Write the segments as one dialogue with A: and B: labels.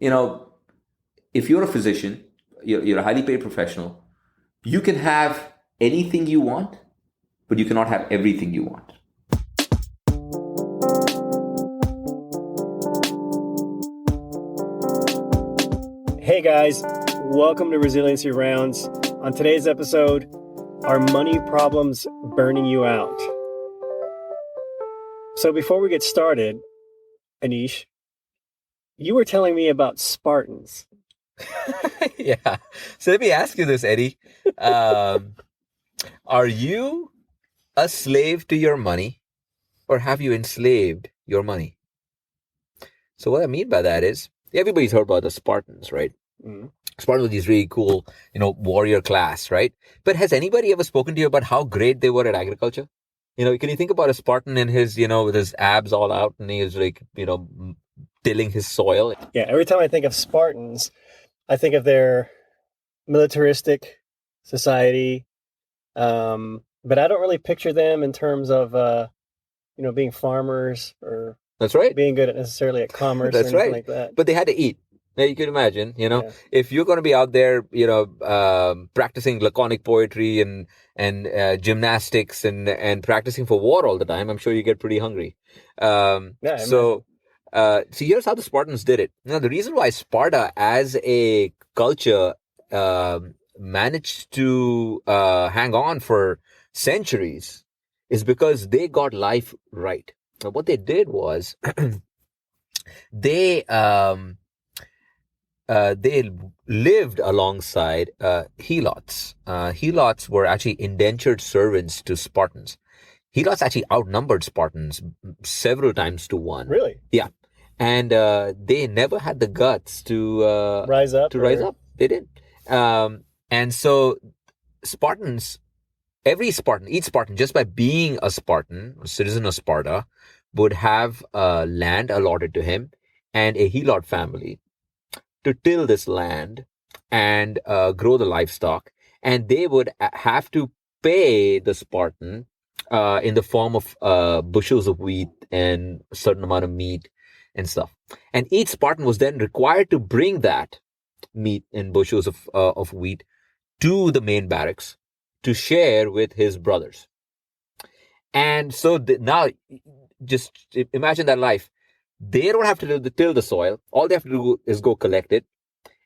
A: if you're a physician, you're a highly paid professional, you can have anything you want, but you cannot have everything you want.
B: Hey guys, welcome to Resiliency Rounds. On today's episode, are money problems burning you out? So before we get started, Aneesh, you were telling me about Spartans.
C: Yeah. So let me ask you this, Eddie. Are you a slave to your money, or have you enslaved your money? So what I mean by that is, everybody's heard about the Spartans, right?
B: Mm.
C: Spartans were these really cool, warrior class, right? But has anybody ever spoken to you about how great they were at agriculture? Can you think about a Spartan in his, with his abs all out, and he is like, tilling his soil?
B: Yeah, every time I think of Spartans, I think of their militaristic society, but I don't really picture them in terms of, being farmers or
C: That's right.
B: being good necessarily at commerce
C: That's
B: or anything
C: right.
B: like that.
C: But they had to eat. Now you can imagine,
B: Yeah.
C: if you're going to be out there, practicing laconic poetry and gymnastics and practicing for war all the time, I'm sure you get pretty hungry.
B: Yeah,
C: So here's how the Spartans did it. Now, the reason why Sparta as a culture managed to hang on for centuries is because they got life right. Now, what they did was they lived alongside helots. Helots were actually indentured servants to Spartans. Helots actually outnumbered Spartans several times to one.
B: Really?
C: Yeah. And they never had the guts to
B: rise up.
C: They didn't. And so Spartans, each Spartan, just by being a Spartan, a citizen of Sparta, would have land allotted to him and a helot family to till this land and grow the livestock. And they would have to pay the Spartan in the form of bushels of wheat and a certain amount of meat and stuff. And each Spartan was then required to bring that meat and bushels of wheat to the main barracks to share with his brothers. And so now, just imagine that life. They don't have to till the soil. All they have to do is go collect it.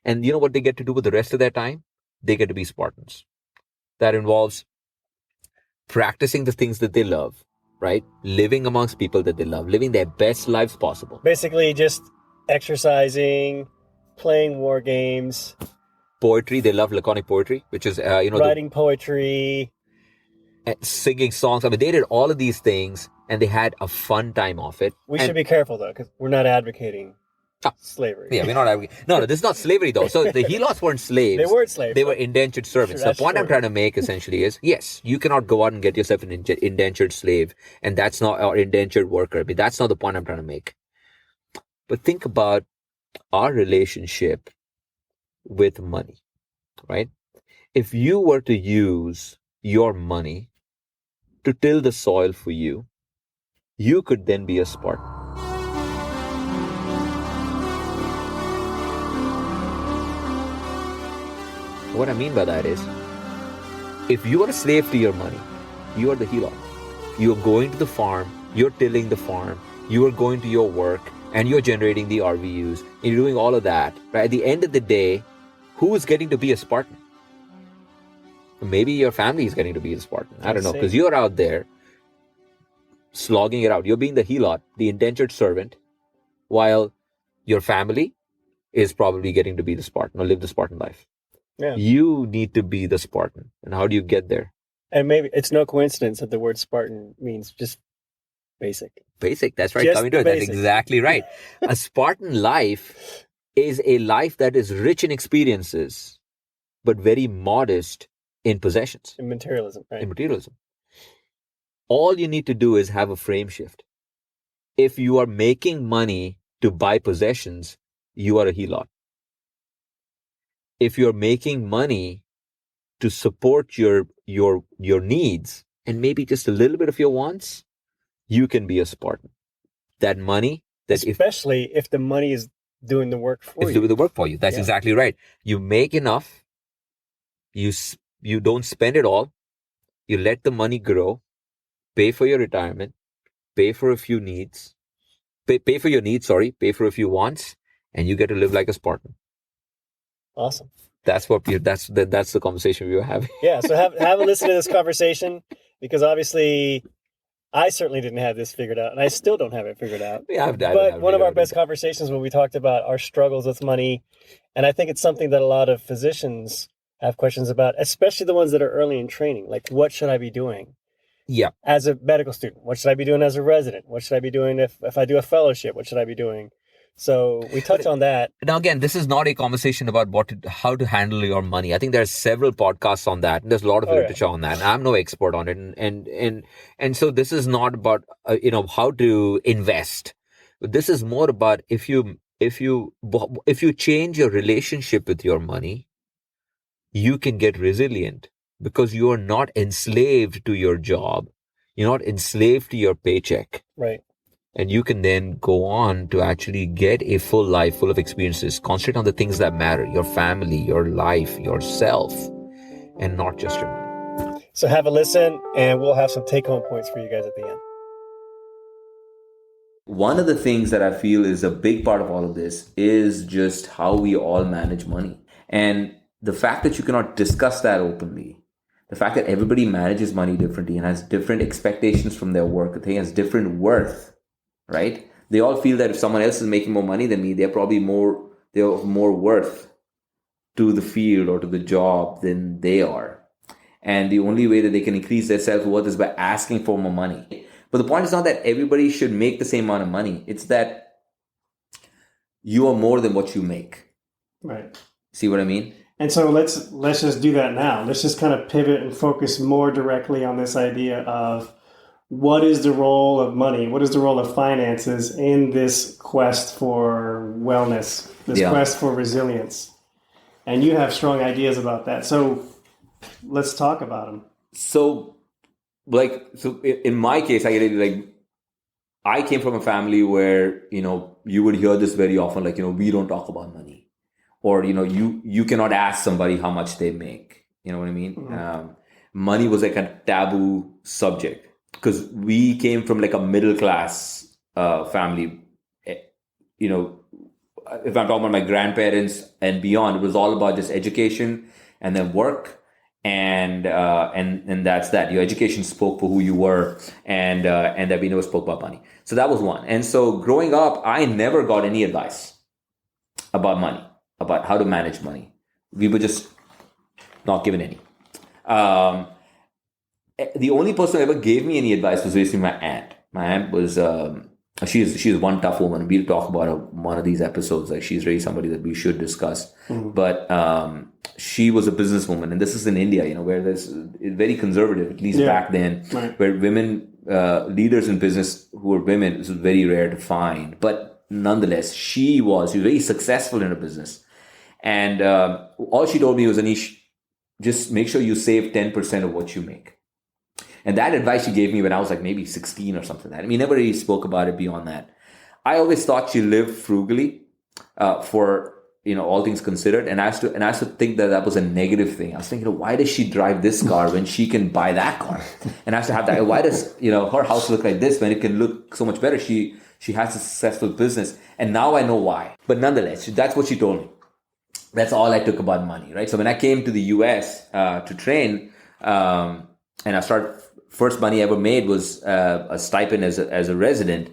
C: And you know what they get to do with the rest of their time? They get to be Spartans. That involves practicing the things that they love, right? Living amongst people that they love, living their best lives possible.
B: Basically just exercising, playing war games.
C: Poetry, they love laconic poetry, which is,
B: writing poetry.
C: Singing songs. I mean, they did all of these things and they had a fun time off it.
B: We should be careful though, because we're not advocating slavery.
C: Yeah, we're not advocating. No, this is not slavery though. So the helots weren't slaves.
B: They weren't slaves.
C: They were indentured servants. The point I'm trying to make essentially is, yes, you cannot go out and get yourself an indentured slave, and that's not, or indentured worker. I mean, that's not the point I'm trying to make. But think about our relationship with money, right? If you were to use your money to till the soil for you, you could then be a Spartan. What I mean by that is, if you are a slave to your money, you are the helot. You're going to the farm, you're tilling the farm, you are going to your work, and you're generating the RVUs, and you're doing all of that. Right? At the end of the day, who is getting to be a Spartan? Maybe your family is getting to be a Spartan. I don't know, because you're out there slogging it out. You're being the helot, the indentured servant, while your family is probably getting to be the Spartan or live the Spartan life.
B: Yeah.
C: You need to be the Spartan. And how do you get there?
B: And maybe it's no coincidence that the word Spartan means just basic.
C: Basic, that's right.
B: Just
C: Coming to it, that's
B: basic.
C: exactly right. A Spartan life is a life that is rich in experiences, but very modest in possessions.
B: In materialism, right?
C: In materialism. All you need to do is have a frame shift. If you are making money to buy possessions, you are a helot. If you're making money to support your needs and maybe just a little bit of your wants, you can be a Spartan. That money,
B: especially if the money is doing the work for
C: It's
B: you.
C: doing the work for you. That's
B: Yeah.
C: exactly right. You make enough. You don't spend it all. You let the money grow. Pay for your retirement. Pay for a few needs. Pay for your needs. Sorry. Pay for a few wants, and you get to live like a Spartan.
B: Awesome.
C: That's the conversation we were having.
B: Yeah. So have a listen to this conversation, because obviously I certainly didn't have this figured out, and I still don't have it figured out.
C: Yeah,
B: But one of our best conversations when we talked about our struggles with money, and I think it's something that a lot of physicians have questions about, especially the ones that are early in training. Like, what should I be doing?
C: Yeah.
B: As a medical student, what should I be doing as a resident? What should I be doing if I do a fellowship? What should I be doing? So we touch on that.
C: Now, again, this is not a conversation about how to handle your money. I think there are several podcasts on that. There's a lot of literature on that. And I'm no expert on it, and so this is not about how to invest. This is more about if you change your relationship with your money, you can get resilient because you are not enslaved to your job. You're not enslaved to your paycheck.
B: Right.
C: And you can then go on to actually get a full life full of experiences. Concentrate on the things that matter, your family, your life, yourself, and not just your money.
B: So have a listen, and we'll have some take-home points for you guys at the end.
A: One of the things that I feel is a big part of all of this is just how we all manage money. And the fact that you cannot discuss that openly, the fact that everybody manages money differently and has different expectations from their work, the thing has different worth, right? They all feel that if someone else is making more money than me, they're more worth to the field or to the job than they are. And the only way that they can increase their self-worth is by asking for more money. But the point is not that everybody should make the same amount of money. It's that you are more than what you make.
B: Right.
A: See what I mean?
B: And so let's just do that now. Let's just kind of pivot and focus more directly on this idea of what is the role of money? What is the role of finances in this quest for wellness, this quest for resilience? And you have strong ideas about that. So let's talk about them.
A: So in my case, I came from a family where, you would hear this very often, we don't talk about money, or, you cannot ask somebody how much they make. You know what I mean? Mm-hmm. Money was like a taboo subject because we came from like a middle class family. If I'm talking about my grandparents and beyond, it was all about just education and then work. And that's that. Your education spoke for who you were, and that we never spoke about money. So that was one. And so growing up, I never got any advice about money, about how to manage money. We were just not given any. The only person who ever gave me any advice was basically my aunt. My aunt was she's one tough woman. We'll talk about her one of these episodes. Like, she's really somebody that we should discuss. Mm-hmm. But she was a businesswoman, and this is in India, where there's very conservative, at least back then, right, where women leaders in business who were women, this was very rare to find. But nonetheless, she was very successful in her business, and all she told me was, Aneesh, just make sure you save 10% of what you make. And that advice she gave me when I was like maybe 16 or something like that. I mean, never really spoke about it beyond that. I always thought she lived frugally for, all things considered. And I used to think that was a negative thing. I was thinking, why does she drive this car when she can buy that car? And I used to have that. Why does, her house look like this when it can look so much better? She has a successful business. And now I know why. But nonetheless, that's what she told me. That's all I took about money, right? So when I came to the US to train, and I started, first money I ever made was a stipend as a resident.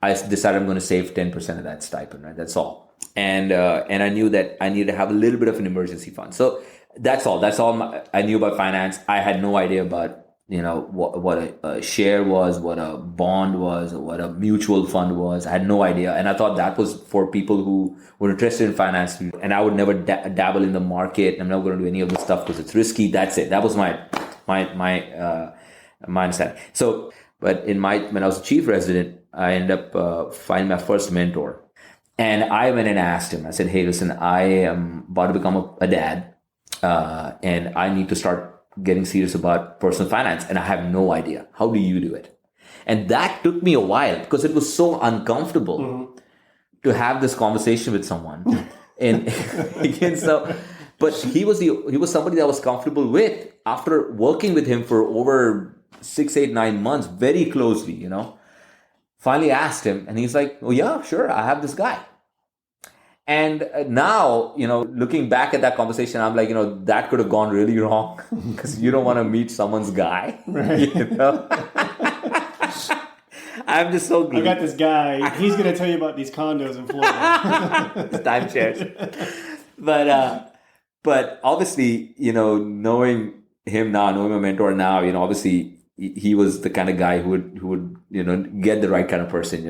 A: I decided I'm going to save 10% of that stipend, right? That's all. And I knew that I needed to have a little bit of an emergency fund. So that's all. That's all I knew about finance. I had no idea about, what a share was, what a bond was, or what a mutual fund was. I had no idea. And I thought that was for people who were interested in finance. And I would never dabble in the market. I'm not going to do any of this stuff because it's risky. That's it. That was my understanding. So, but when I was a chief resident, I ended up finding my first mentor. And I went and asked him, I said, hey, listen, I am about to become a dad, and I need to start getting serious about personal finance. And I have no idea. How do you do it? And that took me a while because it was so uncomfortable to have this conversation with someone. And again, so, but he was somebody that I was comfortable with after working with him for over 6, 8, 9 months, very closely, Finally asked him, and he's like, "Oh yeah, sure, I have this guy." And now, looking back at that conversation, I'm like, that could have gone really wrong because you don't want to meet someone's guy. Right. I'm just so glad.
B: I got this guy. He's going to tell you about these condos in Florida.
A: Timeshares. But obviously, knowing him now, knowing my mentor now, obviously he was the kind of guy who would get the right kind of person.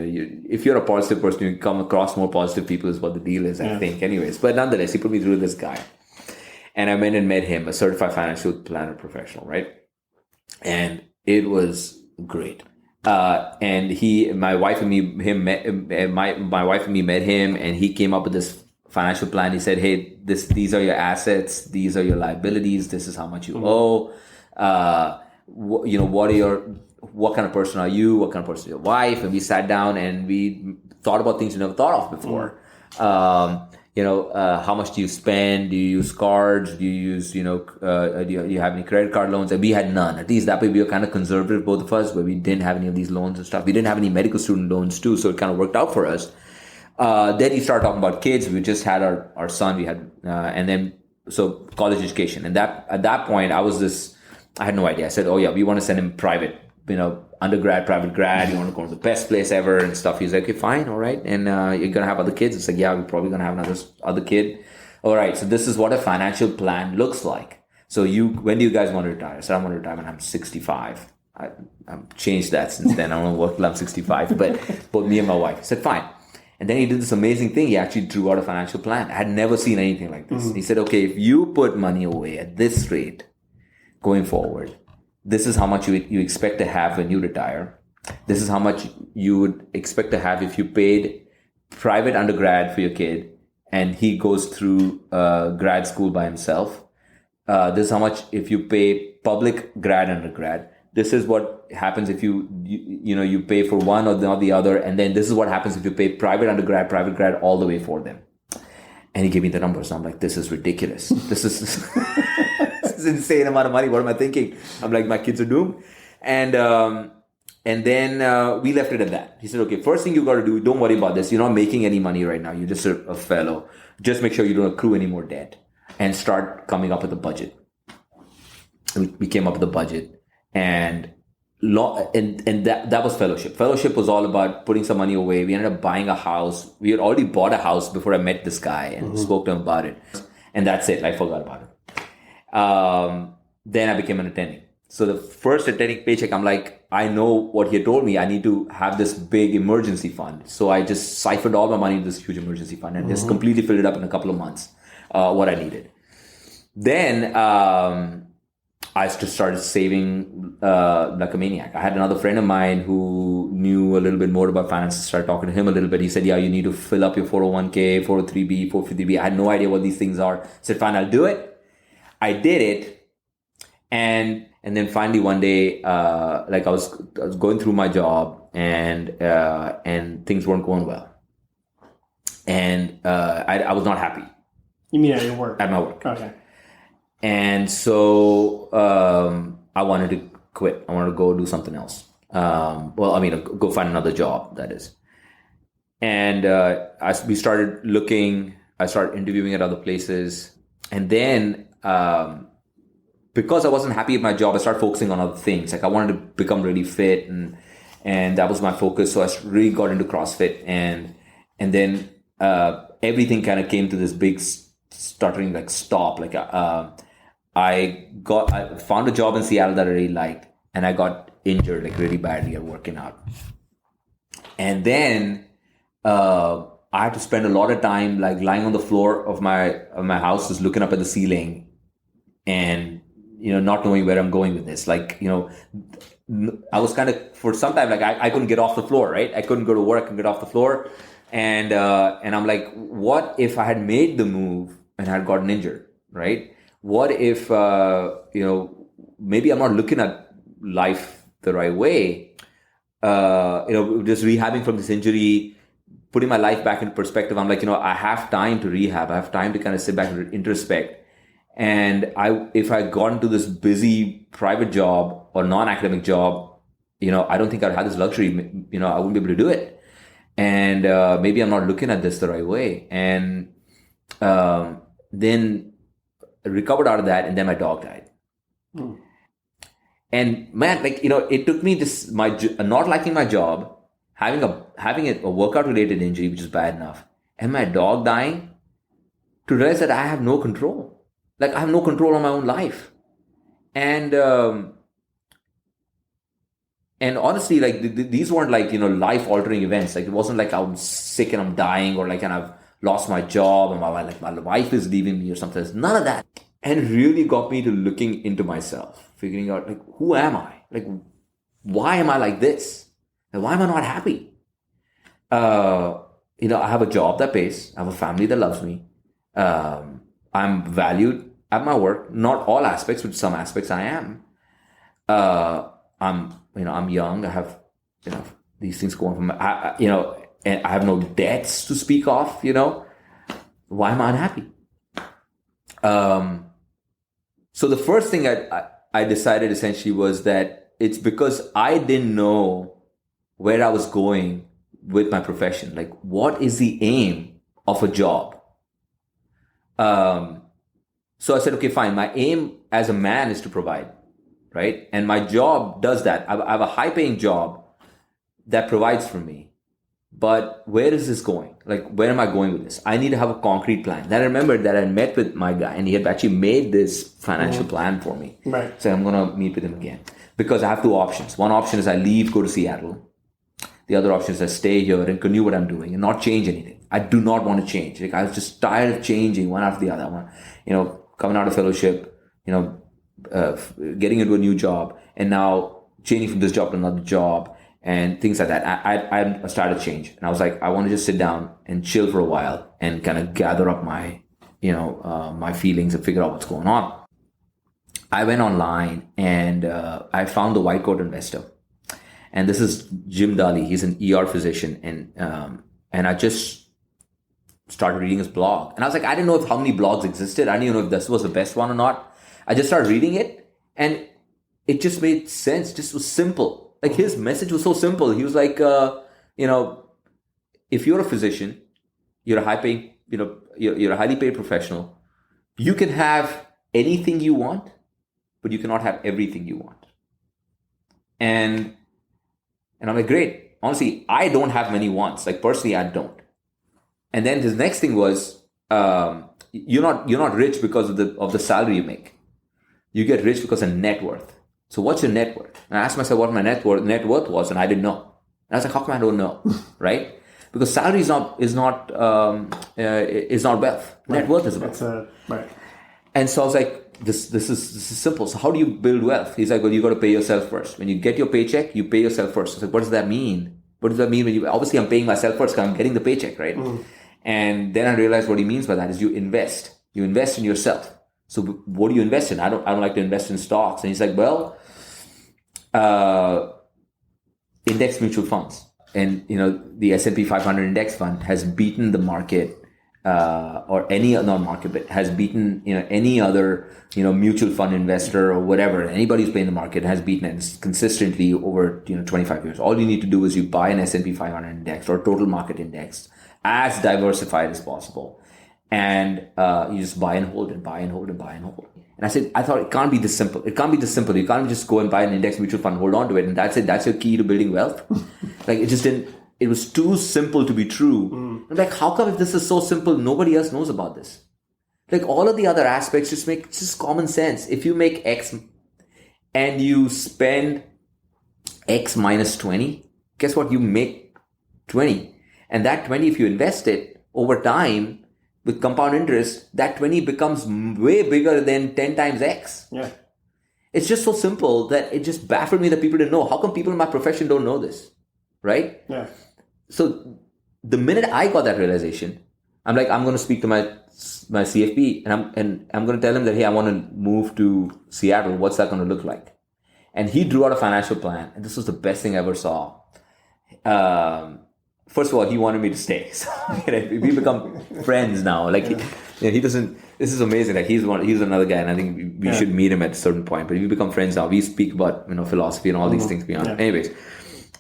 A: If you're a positive person, you come across more positive people is what the deal is, I think. Anyways, but nonetheless, he put me through this guy, and I went and met him, a certified financial planner professional, right? And it was great. And my wife and me met him, and he came up with this financial plan. He said, "Hey, these are your assets, these are your liabilities, this is how much you owe. What kind of person are you? What kind of person is your wife?" And we sat down and we thought about things we never thought of before. How much do you spend? Do you use cards? Do you use, do you have any credit card loans? And we had none. At least that way we were kind of conservative, both of us, where we didn't have any of these loans and stuff. We didn't have any medical student loans too, so it kind of worked out for us. Then he started talking about kids. We just had our son. We had, and then, so college education. And at that point, I had no idea. I said, "Oh yeah, we want to send him private, undergrad, private grad. You want to go to the best place ever and stuff." He's like, "Okay, fine, all right. And you're gonna have other kids?" It's like, "Yeah, we're probably gonna have another other kid." "All right. So this is what a financial plan looks like. So when do you guys want to retire?" I said, "I want to retire when I'm 65." I've changed that since then. I don't know what till I'm 65, but both me and my wife. I said, "Fine." And then he did this amazing thing. He actually drew out a financial plan. I had never seen anything like this. He said, "Okay, if you put money away at this rate going forward, this is how much you expect to have when you retire. This is how much you would expect to have if you paid private undergrad for your kid and he goes through grad school by himself. This is how much if you pay public grad undergrad. This is what happens if you pay for one or not the other. And then this is what happens if you pay private undergrad, private grad all the way for them." And he gave me the numbers. I'm like, "This is ridiculous. This is this is insane amount of money. What am I thinking?" I'm like, "My kids are doomed." And then we left it at that. He said, "Okay, first thing you got to do, don't worry about this. You're not making any money right now. You're just a fellow. Just make sure you don't accrue any more debt and start coming up with a budget." We came up with a budget, and that was fellowship. Fellowship was all about putting some money away. We ended up buying a house. We had already bought a house before I met this guy and spoke to him about it. And that's it. I forgot about it. Then I became an attending. So the first attending paycheck, I'm like, I know what he had told me. I need to have this big emergency fund. So I just siphoned all my money into this huge emergency fund and just completely filled it up in a couple of months, what I needed. Then I just started saving like a maniac. I had another friend of mine who knew a little bit more about finance. I started talking to him a little bit. He said, "Yeah, you need to fill up your 401k, 403b, 450b. I had no idea what these things are. I said, "Fine, I'll do it." I did it. And then finally one day, I was going through my job and things weren't going well. And I was not happy.
B: You mean at your work?
A: At my work.
B: Okay.
A: And so I wanted to quit. I wanted to go do something else. Go find another job, that is. And we started looking. I started interviewing at other places. And then because I wasn't happy with my job, I started focusing on other things. Like I wanted to become really fit, and that was my focus. So I really got into CrossFit, and then everything kind of came to this big stuttering stop. I found a job in Seattle that I really liked, and I got injured really badly at working out. And then I had to spend a lot of time lying on the floor of my house, just looking up at the ceiling, and not knowing where I'm going with this. I was kind of, for some time, I couldn't get off the floor, right? I couldn't go to work and get off the floor, and I'm like, what if I had made the move and had gotten injured, right? What if maybe I'm not looking at life the right way? Just rehabbing from this injury, putting my life back into perspective, I'm like, I have time to rehab. I have time to kind of sit back and introspect. And if I got into this busy private job or non-academic job, I don't think I'd have this luxury. I wouldn't be able to do it. And maybe I'm not looking at this the right way. And then I recovered out of that, and then my dog died. And man, it took me not liking my job, having a workout related injury, which is bad enough, and my dog dying, to realize that I have no control. I have no control on my own life. And honestly, these weren't life altering events. It wasn't like I'm sick and I'm dying, or and I've lost my job and my wife is leaving me or something. None of that. And it really got me to looking into myself, figuring out who am I? Why am I like this? And why am I not happy? I have a job that pays. I have a family that loves me. I'm valued at my work. Not all aspects, but some aspects I am. I'm young. I have, these things going from, and I have no debts to speak of, Why am I unhappy? So the first thing I decided essentially was that it's because I didn't know where I was going with my profession. What is the aim of a job? So I said, okay, fine. My aim as a man is to provide, right? And my job does that. I have a high paying job that provides for me. But where is this going? Where am I going with this? I need to have a concrete plan. Then I remembered that I met with my guy, and he had actually made this financial plan for me.
B: Right.
A: So I'm going to meet with him again, because I have two options. One option is I leave, go to Seattle. The other option is I stay here and continue what I'm doing and not change anything. I do not want to change. I was just tired of changing one after the other. Coming out of fellowship, getting into a new job, and now changing from this job to another job, and things like that. I started to change, and I was like, I want to just sit down and chill for a while and kind of gather up my, my feelings and figure out what's going on. I went online and I found the White Coat Investor, and this is Jim Daly. He's an ER physician, and I just started reading his blog, and I was like, I didn't know how many blogs existed. I didn't even know if this was the best one or not. I just started reading it, and it just made sense. Just was simple. His message was so simple. He was like, if you're a physician, you're a you're a highly paid professional. You can have anything you want, but you cannot have everything you want. And I'm like, great. Honestly, I don't have many wants. Personally, I don't. And then the next thing was, you're not rich because of the salary you make. You get rich because of net worth. So what's your net worth? And I asked myself what my net worth was, and I didn't know. And I was like, how come I don't know? Right? Because salary is not wealth. Net worth is wealth.
B: Right.
A: And so I was like, this is simple. So how do you build wealth? He's like, well, you got to pay yourself first. When you get your paycheck, you pay yourself first. I was like, what does that mean? What does that mean when obviously I'm paying myself first because I'm getting the paycheck, right? And then I realized what he means by that is you invest. You invest in yourself. So what do you invest in? I don't like to invest in stocks. And he's like, well, index mutual funds. And, the S&P 500 index fund has beaten the market, or any, not market, but has beaten, any other, mutual fund investor or whatever. Anybody who's playing the market has beaten it consistently over, 25 years. All you need to do is you buy an S&P 500 index or total market index, as diversified as possible. And you just buy and hold and buy and hold and buy and hold. And I thought it can't be this simple. It can't be this simple. You can't just go and buy an index mutual fund, hold on to it, and that's it. That's your key to building wealth. It just didn't, it was too simple to be true. I'm like, how come if this is so simple, nobody else knows about this? All of the other aspects just common sense. If you make X and you spend X minus 20, guess what? You make 20. And that 20, if you invest it over time, with compound interest, that 20 becomes way bigger than 10 times X.
B: Yeah.
A: It's just so simple that it just baffled me that people didn't know. How come people in my profession don't know this? Right?
B: Yeah.
A: So the minute I got that realization, I'm like, I'm going to speak to my CFP and I'm going to tell him that, hey, I want to move to Seattle. What's that going to look like? And he drew out a financial plan. And this was the best thing I ever saw. first of all, he wanted me to stay. So we become friends now. Like he doesn't. This is amazing. Like he's another guy, and I think we should meet him at a certain point. But we become friends now. We speak about philosophy and all these things beyond. Yeah. Anyways,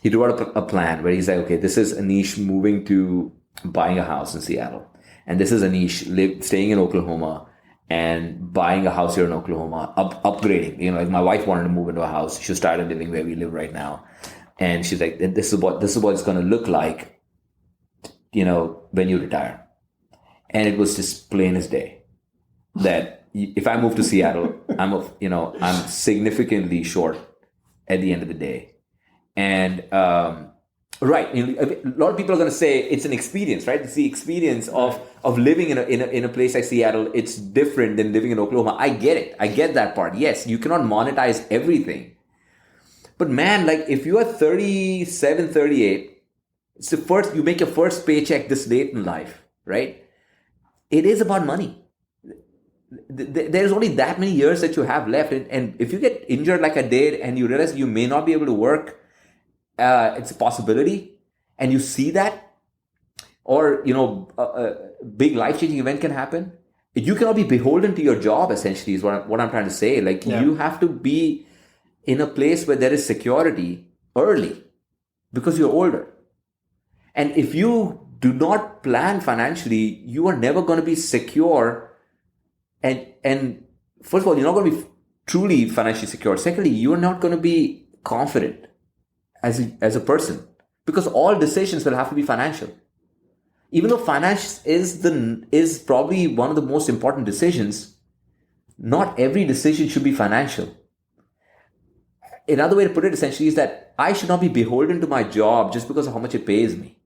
A: he drew up a plan where he's like, okay, this is Aneesh moving to buying a house in Seattle, and this is Aneesh staying in Oklahoma and buying a house here in Oklahoma, upgrading. Like my wife wanted to move into a house. She started living where we live right now, and she's like, this is what it's going to look like, when you retire. And it was just plain as day that if I move to Seattle, I'm significantly short at the end of the day. And right, a lot of people are going to say it's an experience, right? It's the experience of living in a place like Seattle. It's different than living in Oklahoma. I get it. I get that part. Yes, you cannot monetize everything. But man, like if you are 37, 38, it's you make your first paycheck this late in life, right? It is about money. There's only that many years that you have left. And if you get injured like I did and you realize you may not be able to work, it's a possibility, and you see that, or a big life-changing event can happen. You cannot be beholden to your job, essentially, is what I'm trying to say. Like you have to be in a place where there is security early because you're older. And if you do not plan financially, you are never going to be secure. And first of all, you're not going to be truly financially secure. Secondly, you're not going to be confident as a person, because all decisions will have to be financial. Even though finance is probably one of the most important decisions, not every decision should be financial. Another way to put it essentially is that I should not be beholden to my job just because of how much it pays me.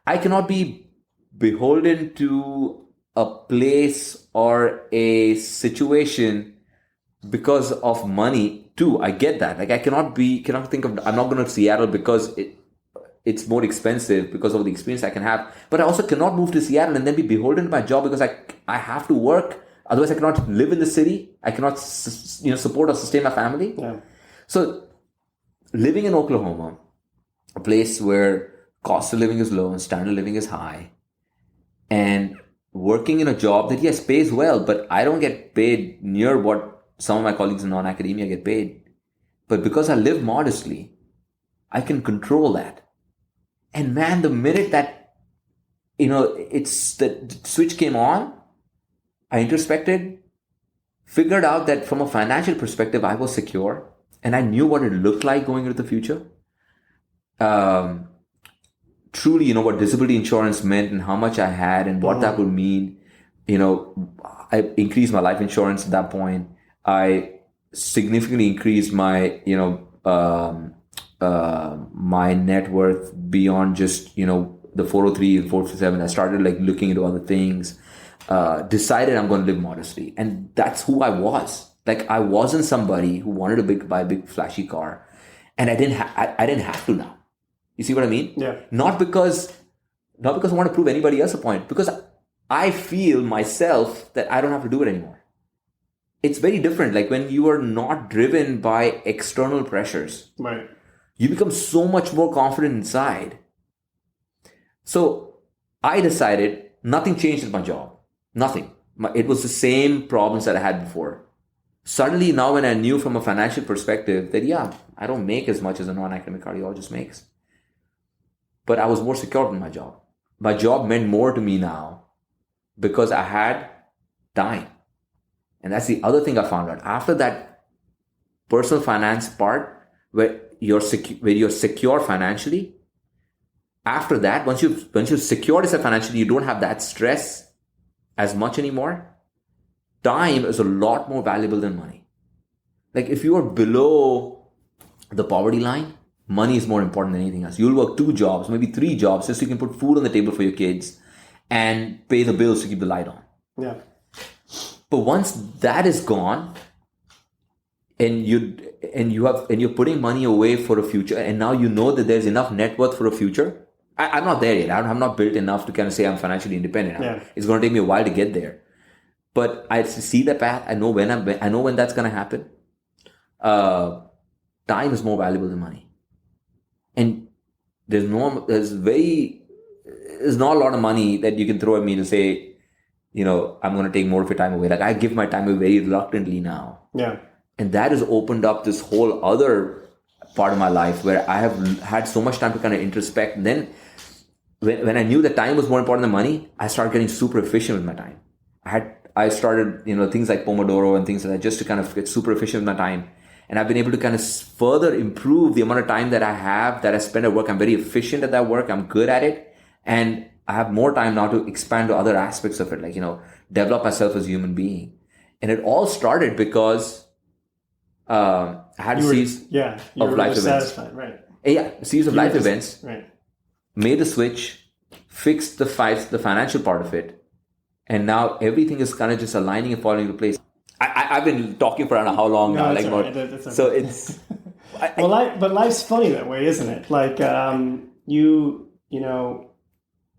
A: I cannot be beholden to a place or a situation because of money too. I get that. Like I cannot think of, I'm not going to Seattle because it's more expensive because of the experience I can have. But I also cannot move to Seattle and then be beholden to my job because I have to work. Otherwise I cannot live in the city. I cannot support or sustain my family. Yeah. So living in Oklahoma, a place where cost of living is low and standard of living is high, and working in a job that yes pays well, but I don't get paid near what some of my colleagues in non-academia get paid. But because I live modestly, I can control that. And man, the minute that it's the switch came on, I introspected, figured out that from a financial perspective I was secure, and I knew what it looked like going into the future. Truly, what disability insurance meant and how much I had and what that would mean. I increased my life insurance at that point. I significantly increased my, my net worth beyond just, the 403 and 457. I started looking into other things, decided I'm going to live modestly. And that's who I was. I wasn't somebody who wanted to buy a big flashy car, and I didn't have to now. You see what I mean? Yeah. Not because I want to prove anybody else a point, because I feel myself that I don't have to do it anymore. It's very different. Like when you are not driven by external pressures, right? You become so much more confident inside. So I decided nothing changed with my job. Nothing. It was the same problems that I had before. Suddenly now when I knew from a financial perspective that, I don't make as much as a non-academic cardiologist makes, but I was more secure in my job. My job meant more to me now because I had time. And that's the other thing I found out. After that personal finance part, where you're secure financially, after that, once you've secured yourself financially, you don't have that stress as much anymore. Time is a lot more valuable than money. Like if you are below the poverty line, money is more important than anything else. You'll work 2 jobs, maybe 3 jobs, just so you can put food on the table for your kids and pay the bills to keep the light on. Yeah. But once that is gone, and you're putting money away for a future, and now you know that there's enough net worth for a future. I'm not there yet. I'm not built enough to kind of say I'm financially independent. Yeah. It's going to take me a while to get there. But I see the path. I know when that's going to happen. Time is more valuable than money. And there's not a lot of money that you can throw at me to say, I'm going to take more of your time away. Like I give my time away very reluctantly now.
B: Yeah.
A: And that has opened up this whole other part of my life where I have had so much time to kind of introspect. And then when I knew that time was more important than money, I started getting super efficient with my time. I started, things like Pomodoro and things like that, just to kind of get super efficient with my time. And I've been able to kind of further improve the amount of time that I spend at work. I'm very efficient at that work. I'm good at it. And I have more time now to expand to other aspects of it, like, develop myself as a human being. And it all started because I had a series of life events.
B: Right.
A: Yeah, a series of life events.
B: Right.
A: Made the switch, fixed the financial part of it. And now everything is kind of just aligning and falling into place. I've been talking for I don't know how long now.
B: That's right. That's okay.
A: So it's...
B: but life's funny that way, isn't it? Like,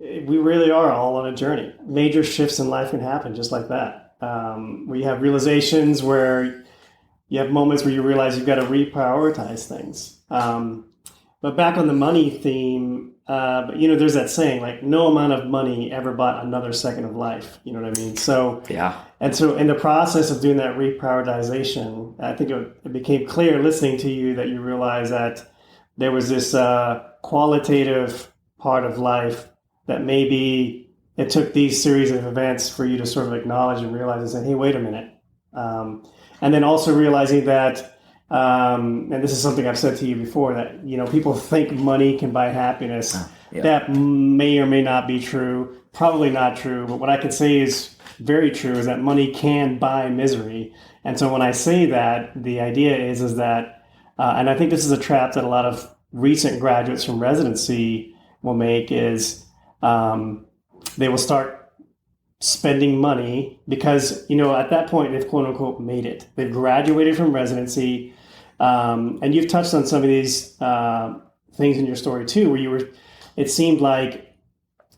B: we really are all on a journey. Major shifts in life can happen just like that. We have realizations where you have moments where you realize you've got to reprioritize things. But back on the money theme, there's that saying, like, no amount of money ever bought another second of life. You know what I mean? So,
A: yeah.
B: And so in the process of doing that reprioritization, I think it became clear listening to you that you realized that there was this qualitative part of life that maybe it took these series of events for you to sort of acknowledge and realize and say, hey, wait a minute. And then also realizing that, and this is something I've said to you before, that, people think money can buy happiness.
A: Yeah.
B: That may or may not be true, probably not true. But what I can say is very true is that money can buy misery. And so when I say that, the idea is that, and I think this is a trap that a lot of recent graduates from residency will make, is they will start spending money because, at that point they've quote unquote made it. They've graduated from residency. And you've touched on some of these things in your story too, where it seemed like,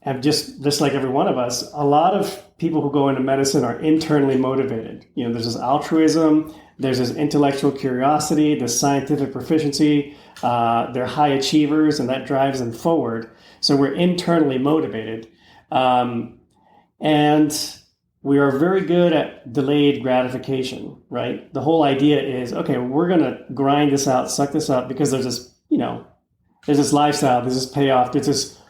B: and just like every one of us, a lot of people who go into medicine are internally motivated. There's this altruism, there's this intellectual curiosity, this scientific proficiency, they're high achievers, and that drives them forward. So we're internally motivated. And we are very good at delayed gratification, right? The whole idea is, okay, we're going to grind this out, suck this up, because there's this, there's this lifestyle, there's this payoff, there's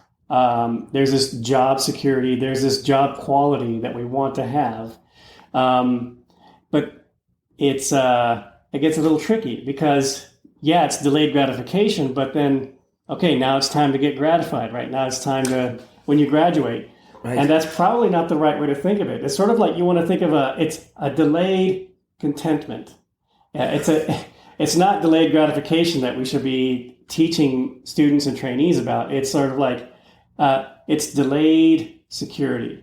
B: this job security, there's this job quality that we want to have. But it gets a little tricky because, it's delayed gratification, but then, okay, now it's time to get gratified, right? Now it's time when you graduate. Right. And that's probably not the right way to think of it. It's sort of like you want to think of it's a delayed contentment. It's not delayed gratification that we should be teaching students and trainees about. It's sort of like it's delayed security.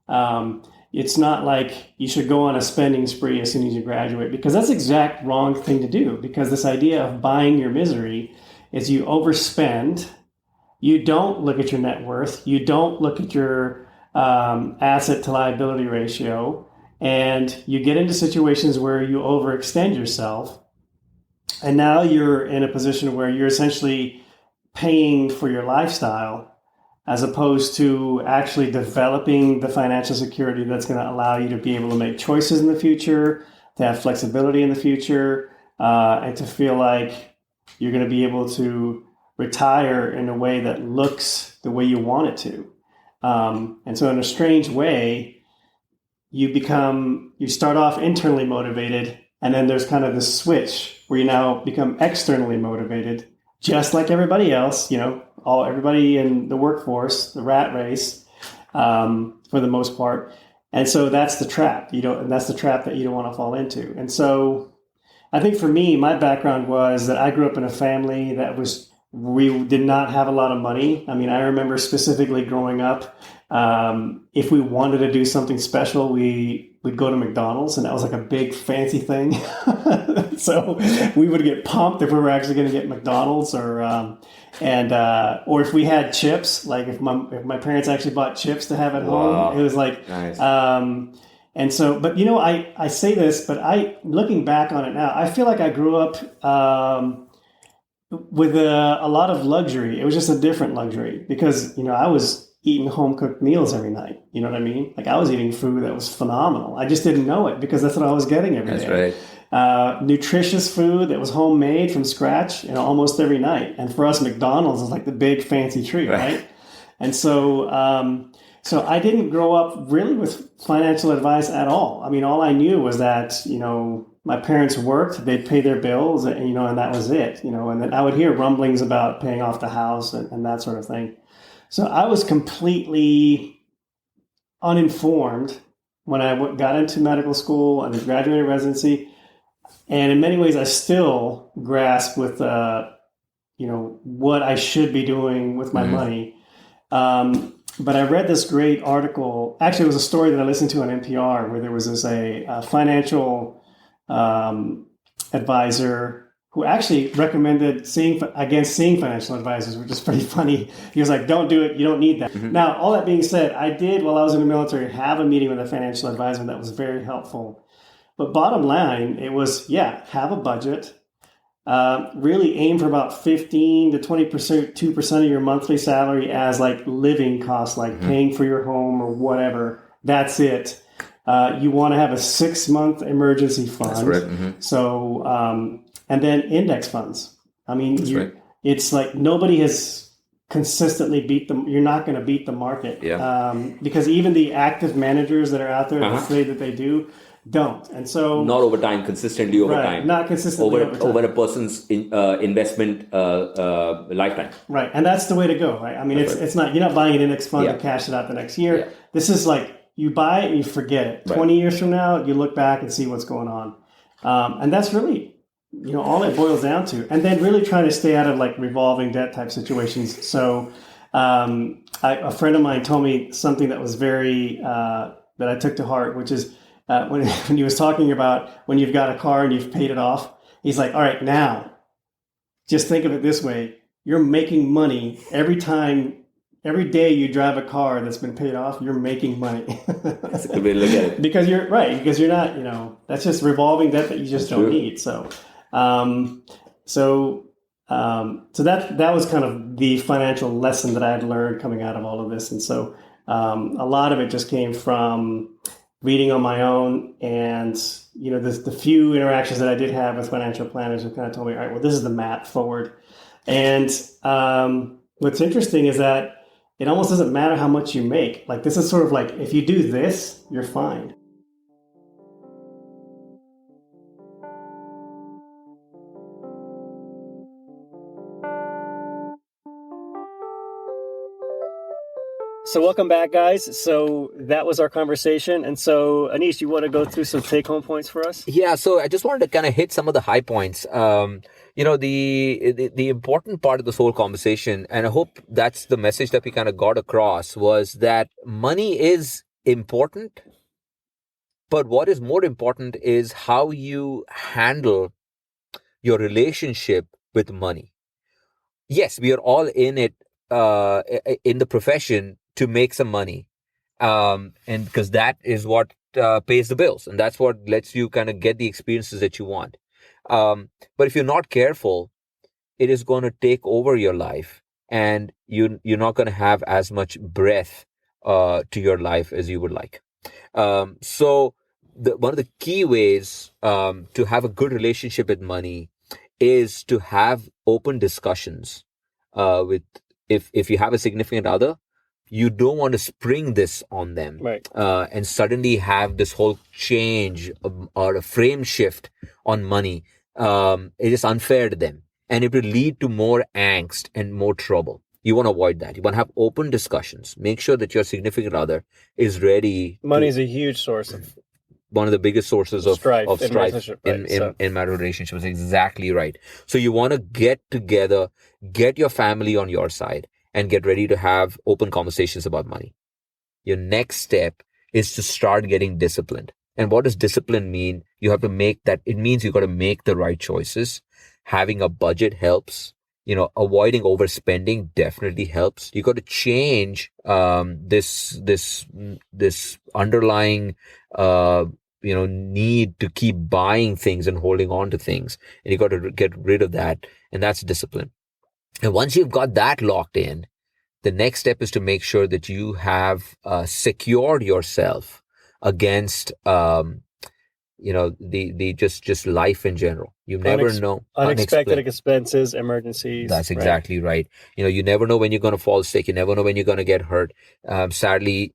B: It's not like you should go on a spending spree as soon as you graduate, because that's the exact wrong thing to do. Because this idea of buying your misery is you overspend. You don't look at your net worth. You don't look at your asset to liability ratio. And you get into situations where you overextend yourself. And now you're in a position where you're essentially paying for your lifestyle as opposed to actually developing the financial security that's going to allow you to be able to make choices in the future, to have flexibility in the future, and to feel like you're going to be able to retire in a way that looks the way you want it to. And so in a strange way, you start off internally motivated, and then there's kind of this switch where you now become externally motivated, just like everybody else, everybody in the workforce, the rat race, for the most part. And so that's the trap, and that's the trap that you don't want to fall into. And so I think for me, my background was that I grew up in a family we did not have a lot of money. I mean, I remember specifically growing up, if we wanted to do something special, we'd go to McDonald's, and that was like a big fancy thing. So we would get pumped if we were actually going to get McDonald's, or if we had chips, like if my parents actually bought chips to have at home, it was like,
A: nice.
B: And so, but I say this, but looking back on it now, I feel like I grew up, with a lot of luxury. It was just a different luxury because, I was eating home cooked meals every night. You know what I mean? Like I was eating food that was phenomenal. I just didn't know it because that's what I was getting every day.
A: That's right.
B: Nutritious food that was homemade from scratch, almost every night. And for us, McDonald's is like the big fancy treat, right? And so, so I didn't grow up really with financial advice at all. I mean, all I knew was that, my parents worked, they'd pay their bills, and, and that was it, and then I would hear rumblings about paying off the house and that sort of thing. So I was completely uninformed when I got into medical school and graduated residency. And in many ways, I still grasp with, what I should be doing with my money. But I read this great article. Actually, it was a story that I listened to on NPR where there was a financial advisor who actually recommended against seeing financial advisors, which is pretty funny. He was like, don't do it. You don't need that. Now, all that being said, I did, while I was in the military, have a meeting with a financial advisor that was very helpful. But bottom line, it was, have a budget. Really aim for about 15 to 20%, 2% of your monthly salary as like living costs, like paying for your home or whatever. That's it. You want to have a 6-month emergency fund.
A: That's right.
B: So, and then index funds. I mean, it's like nobody has consistently you're not going to beat the market. Because even the active managers that are out there that say that they do, don't. And so
A: not over time, consistently over time.
B: Not consistently over time.
A: Over a person's investment lifetime.
B: Right. And that's the way to go, right? I mean, it's not, you're not buying an index fund to cash it out the next year. Yeah. This is like you buy it and you forget it. 20 years from now, you look back and see what's going on. And that's really, all it boils down to. And then really trying to stay out of like revolving debt type situations. So a friend of mine told me something that was very, that I took to heart, which is, when he was talking about when you've got a car and you've paid it off, he's like, all right, now, just think of it this way. You're making money every day you drive a car that's been paid off, you're making money.
A: That's a good way to look at it.
B: Because you're not, that's just revolving debt that you just don't need. So, so that was kind of the financial lesson that I had learned coming out of all of this. And so, a lot of it just came from reading on my own, and the few interactions that I did have with financial planners who kind of told me, all right, well, this is the map forward. And what's interesting is that it almost doesn't matter how much you make. Like this is sort of like, if you do this, you're fine. So welcome back, guys. So that was our conversation. And so, Aneesh, you want to go through some take-home points for us?
C: Yeah, so I just wanted to kind of hit some of the high points. The important part of this whole conversation, and I hope that's the message that we kind of got across, was that money is important, but what is more important is how you handle your relationship with money. Yes, we are all in it, in the profession to make some money. And because that is what pays the bills, and that's what lets you kind of get the experiences that you want. But if you're not careful, it is going to take over your life, and you're not going to have as much breadth to your life as you would like. So one of the key ways to have a good relationship with money is to have open discussions with, if you have a significant other, you don't want to spring this on them,
B: right?
C: And suddenly have this whole change or a frame shift on money. It is unfair to them, and it will lead to more angst and more trouble. You want to avoid that. You want to have open discussions. Make sure that your significant other is ready.
B: Money is a huge source of
C: one of the biggest sources of strife
B: in
C: marital relationships. Exactly right. So you want to get together, get your family on your side, and get ready to have open conversations about money. Your next step is to start getting disciplined. And what does discipline mean? You have to make that. It means you got to make the right choices. Having a budget helps. Avoiding overspending definitely helps. You got to change this underlying need to keep buying things and holding on to things. And you got to get rid of that. And that's discipline. And once you've got that locked in, the next step is to make sure that you have secured yourself against, the just life in general. You never know.
B: Unexpected expenses, emergencies.
C: That's exactly right. You never know when you're going to fall sick. You never know when you're going to get hurt. Sadly,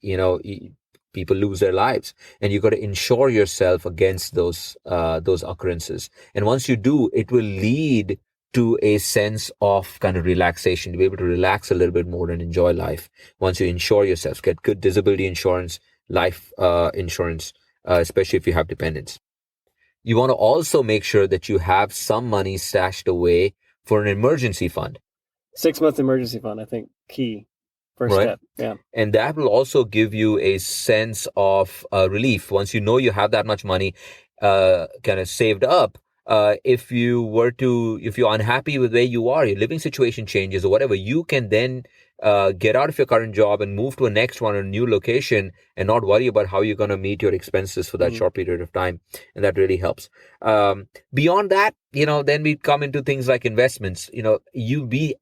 C: people lose their lives, and you got to insure yourself against those occurrences. And once you do, it will lead to a sense of kind of relaxation, to be able to relax a little bit more and enjoy life. Once you insure yourself, get good disability insurance, life insurance, especially if you have dependents. You want to also make sure that you have some money stashed away for an emergency fund.
B: 6 month emergency fund, I think, key. First step. Yeah.
C: And that will also give you a sense of relief. Once you know you have that much money kind of saved up, if you're unhappy with where you are, your living situation changes or whatever, you can then get out of your current job and move to a next one, a new location, and not worry about how you're going to meet your expenses for that short period of time. And that really helps. Beyond that, then we come into things like investments. We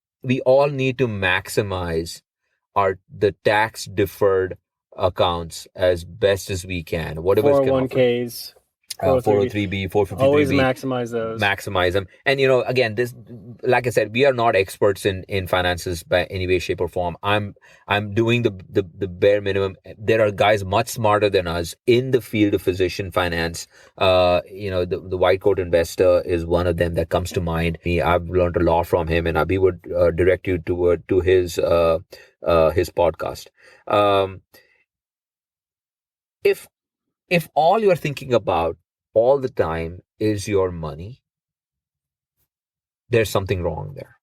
C: all need to maximize the tax deferred accounts as best as we can. Whatever
B: 401ks.
C: 403b, 453b.
B: Always maximize those.
C: Maximize them. And, again, this, like I said, we are not experts in finances by any way, shape, or form. I'm doing the bare minimum. There are guys much smarter than us in the field of physician finance. The white coat investor is one of them that comes to mind. I've learned a lot from him, and we would direct you to his podcast. If all you're thinking about all the time is your money, there's something wrong there.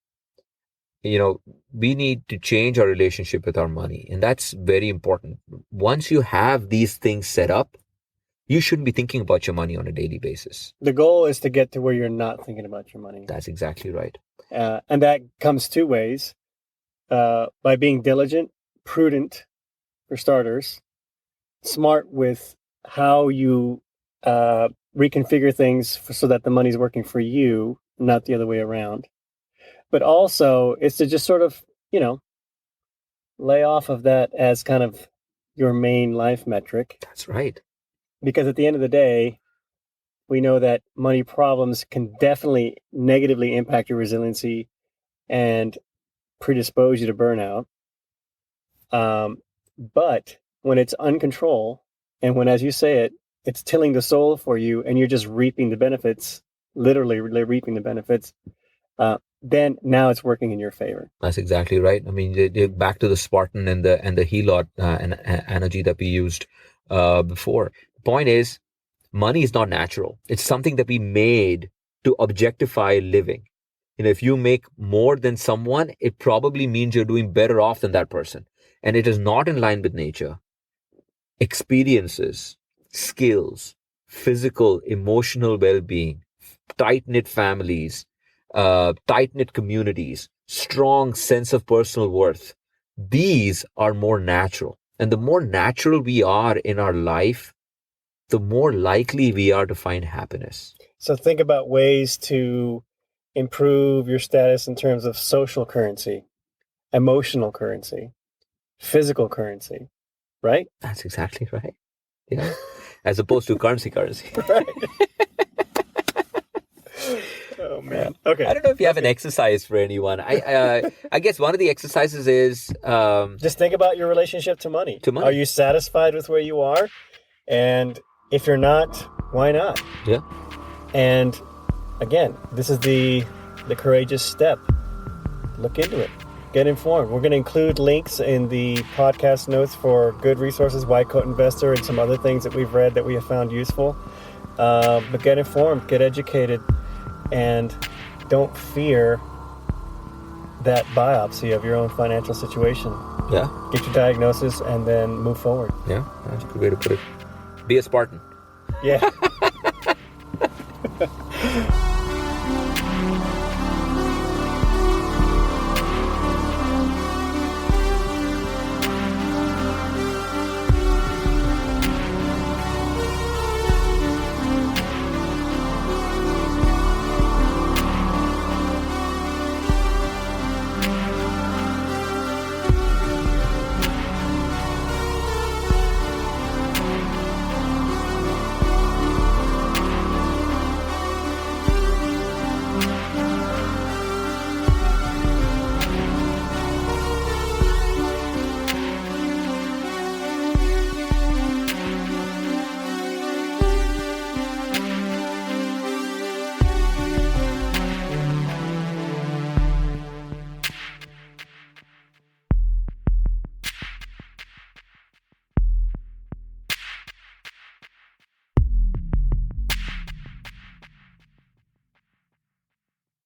C: We need to change our relationship with our money, and that's very important. Once you have these things set up, you shouldn't be thinking about your money on a daily basis.
B: The goal is to get to where you're not thinking about your money.
C: That's exactly right.
B: And that comes two ways. By being diligent, prudent, for starters, smart with how you reconfigure things so that the money's working for you, not the other way around. But also, it's to just sort of, lay off of that as kind of your main life metric.
C: That's right.
B: Because at the end of the day, we know that money problems can definitely negatively impact your resiliency and predispose you to burnout. But when it's uncontrolled, and when, as you say it, it's tilling the soil for you and you're just reaping the benefits, literally reaping the benefits, then now it's working in your favor.
C: That's exactly right. I mean, back to the Spartan and the helot analogy that we used before. The point is, money is not natural. It's something that we made to objectify living. If you make more than someone, it probably means you're doing better off than that person. And it is not in line with nature. Experiences, skills, physical, emotional well-being, tight-knit families, tight-knit communities, strong sense of personal worth. These are more natural. And the more natural we are in our life, the more likely we are to find happiness.
B: So think about ways to improve your status in terms of social currency, emotional currency, physical currency, right?
C: That's exactly right. Yeah. As opposed to currency.
B: Right. Oh man. Okay.
C: I don't know if you have an exercise for anyone. I guess one of the exercises is
B: just think about your relationship to money. Are you satisfied with where you are? And if you're not, why not?
C: Yeah.
B: And again, this is the courageous step. Look into it. Get informed. We're going to include links in the podcast notes for good resources, White Coat Investor, and some other things that we've read that we have found useful. But get informed, get educated, and don't fear that biopsy of your own financial situation.
C: Yeah.
B: Get your diagnosis and then move forward.
C: Yeah, that's a good way to put it. Be a Spartan.
B: Yeah.